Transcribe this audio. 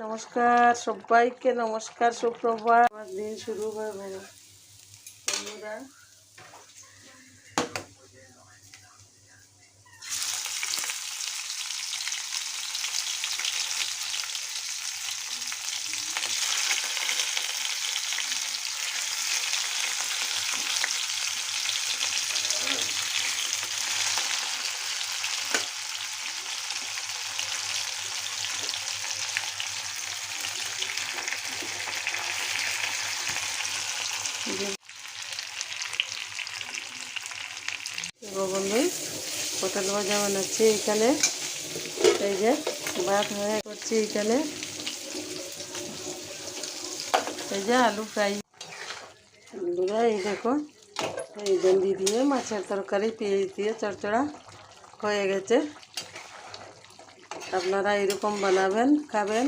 নমস্কার, সবাইকে নমস্কার, সুপ্রভাত। আমার দিন শুরু হয়ে গেল বন্ধুরা। বন্ধু পটল ভাজা বানাচ্ছি এখানে। এই যে ভাত হয়ে করছি এখানে। এই যে আলু ফ্রাই। বন্ধুরা এই দেখো, এই ভেন্ডি দিয়ে মাছের তরকারি, পেঁয়াজ দিয়ে চড়চড়া হয়ে গেছে। আপনারা এরকম বানাবেন, খাবেন।